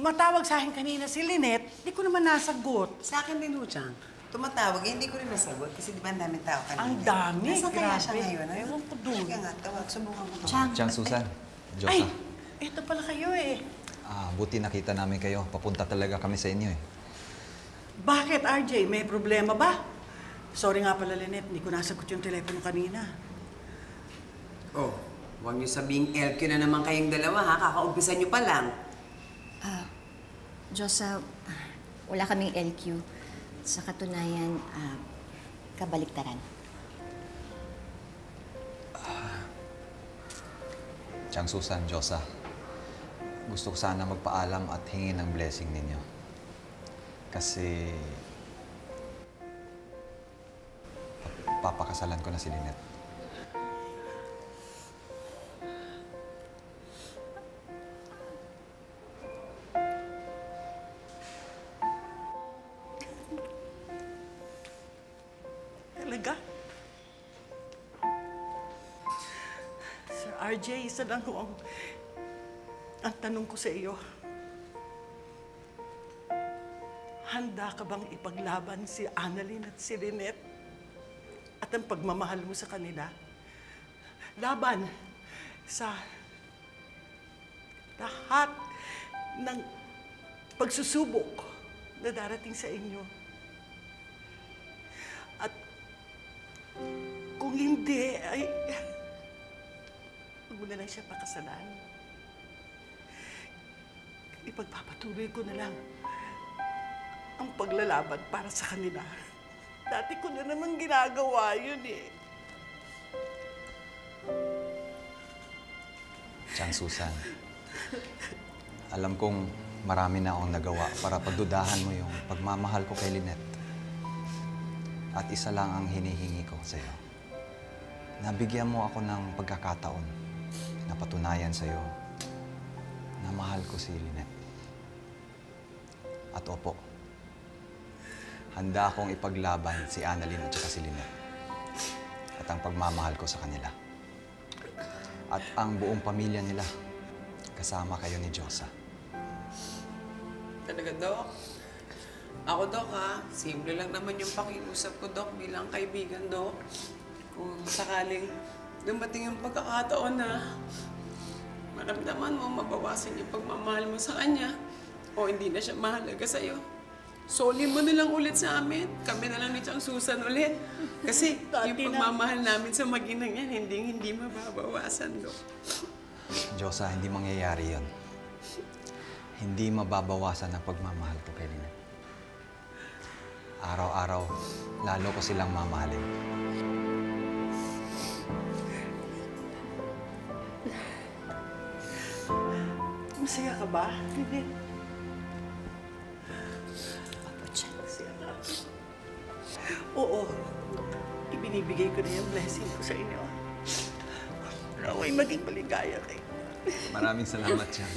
Tumatawag sa akin kanina si Lynette, di ko naman nasagot. Sa akin din, Chang. Tumatawag, hindi ko rin nasagot kasi di ba ang daming tao kanina. Ang dami, Nasaan kaya siya ngayon? Ewan ko doon. Kaya nga, tawag, subukan mo. Chang, Susan. Diyosa. Ay, eto pala kayo eh. Buti nakita namin kayo. Papunta talaga kami sa inyo eh. Bakit, RJ? May problema ba? Sorry nga pala, Lynette. Hindi ko nasagot yung telepono kanina. Oh, huwag niyo sabing LQ na naman kayong dalawa, ha? Kakaumpisa niyo pa lang. Diyosa, wala kaming LQ. Sa katunayan, kabaliktaran. Chang, Susan, Diyosa. Gusto ko sana magpaalam at hingin ng blessing ninyo. Kasi papakasalan ko na si Lynette. Talaga? Sir RJ, isa lang ho ang tanong ko sa iyo. Handa ka bang ipaglaban si Annalyn at si Lynette? At ang pagmamahal mo sa kanila? Laban sa lahat ng pagsusubok na darating sa inyo. At kung hindi, ay huwag mo na lang siya pakasalan. Ipagpapatuloy ko na lang ang paglalaban para sa kanila. Dati ko na naman ginagawa yun eh. Chang, Susan. Alam kong marami na akong nagawa para pagdudahan mo yung pagmamahal ko kay Lynette. At isa lang ang hinihingi ko sa'yo. Nabigyan mo ako ng pagkakataon na patunayan sa'yo na mahal ko si Lynette. At opo, handa akong ipaglaban si Annalyn at saka si Lynette. At ang pagmamahal ko sa kanila. At ang buong pamilya nila, kasama kayo ni Diyosa. Talaga, Dok? Ako, Dok, ha? Simple lang naman yung pakiusap ko, Dok, bilang kaibigan, Dok. Kung sakaling dumating yung pagkakataon na maramdaman mo, mabawasan yung pagmamahal mo sa kanya, o hindi na siya mahalaga sa'yo, soli mo na lang ulit sa amin. Kami na lang ni Chang Susan ulit. Kasi yung pagmamahal namin sa mag-inang yan, hindi mababawasan, Dok. Diyosa, hindi mangyayari yun. Hindi mababawasan ang pagmamahal ko kay Lynette. Araw-araw, lalo ko silang mamahalin. Masaya ka ba, Lynette? Opo, Chang. Masaya ka. Oo. Ibinibigay ko na yung blessing ko sa inyo. Naway maging maligaya kayo. Maraming salamat, Chang.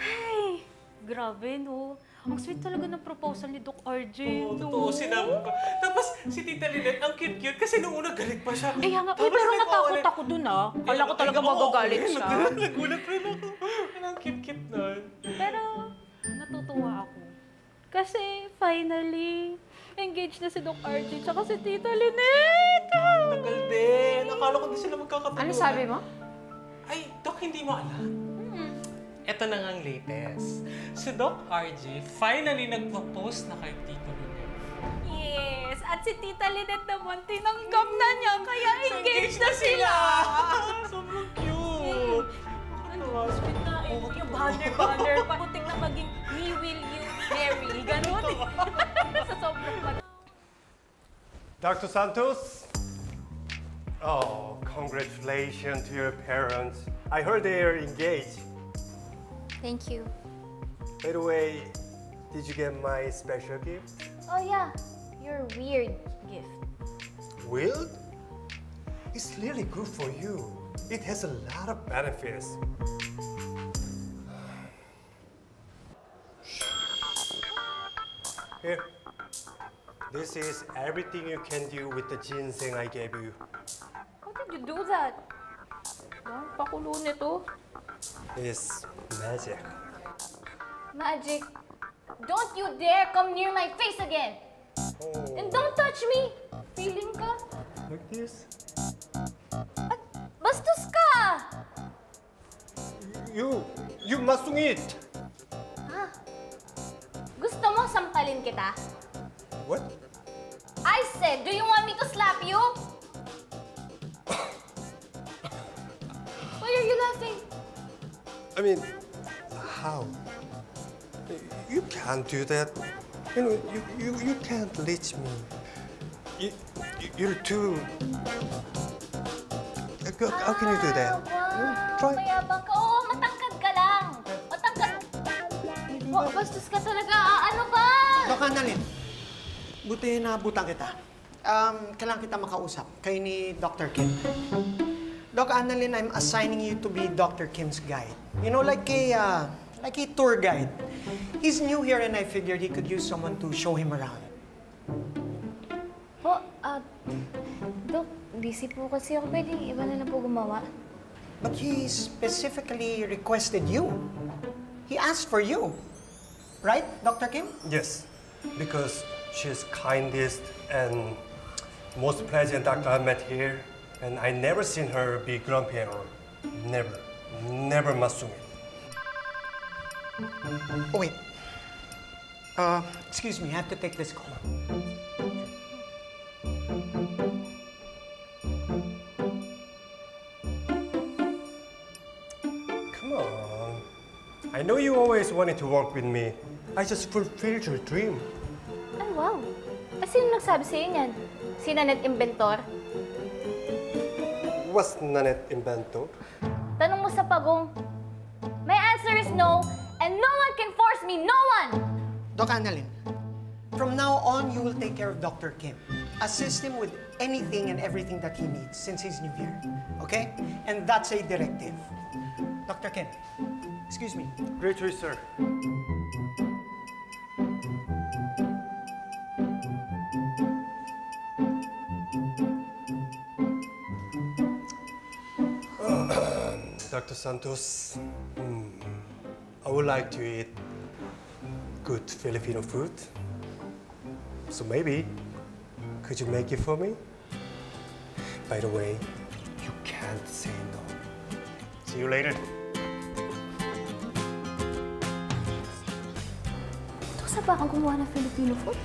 Ay, grabe, no? Ang sweet talaga ng proposal ni Doc RJ. Oo, totoo, sinabi ko. Tapos si Tita Lynette, ang cute-cute kasi nung una galit pa siya. Eh, nga, pero natakot ako dun, ah. Kala ko talaga magagalit siya. Nagulat rin ako. Ang cute-cute nun. Pero natutuwa ako. Kasi finally, engaged na si Doc RJ tsaka si Tita Lynette. Tagal din. Akala ko di sila magkakatulungan. Ano sabi mo? Ay, Doc, hindi mo alam. Ito na nga ang latest. Si Doc RJ finally nag-propose na kay Tita Lynette. Yes, at si Tita Lynette naman tinanggap na niya, kaya engaged na sila. Sobrang cute. Ano, sweet na eh. Yung banner pa. Butik na maging me will you marry. Ganun. Sa sobrang Dr. Santos? Oh, congratulations to your parents. I heard they are engaged. Thank you. By the way, Did you get my special gift? Oh yeah, your weird gift. Will? It's really good for you. It has a lot of benefits. Here. This is everything you can do with the ginseng I gave you. How did you do that? Ang pakulo nito. It's magic. Magic. Don't you dare come near my face again! Oh. And don't touch me! Feeling ka? Like this? At bastos ka! You mustn't eat. Ha? Gusto mo sampalin kita? What? I said, do you want me to slap you? Why are you laughing? I mean, how? You can't do that. You know, you can't reach me. You're too... How can you do that? Wow, mayabang ka. Oo, matangkad ka lang. Matangkad. Oh, bastos ka talaga. Ano ba? Doc Annalyn, buti na butang kita. Kailangan kita makausap. Kayo ni Dr. Kim. Doc Annalyn, I'm assigning you to be Dr. Kim's guide. You know, like a tour guide. He's new here and I figured he could use someone to show him around. Po, Dok, busy po kasi ako. Pwede iba na lang po gumawa. But he specifically requested you. He asked for you. Right, Dr. Kim? Yes, because she's kindest and most pleasant doctor I met here. And I never seen her be grumpy or never masumi. Oh, wait. Excuse me, I have to take this call. Come on. I know you always wanted to work with me. I just fulfilled your dream. Ay, wow. Sino nagsabi sa'yo niyan? Si Nanette Inventor? What's Nanette Inventor? Tanong mo sa pagong. My answer is no, and no one can force me. No one! Doc Annalyn, from now on, you will take care of Dr. Kim. Assist him with anything and everything that he needs since he's new here, okay? And that's a directive. Dr. Kim, excuse me. Great choice, sir. Dr. Santos, I would like to eat good Filipino food. So maybe, could you make it for me? By the way, you can't say no. See you later. Ito sa ba kang gumawa ng Filipino food?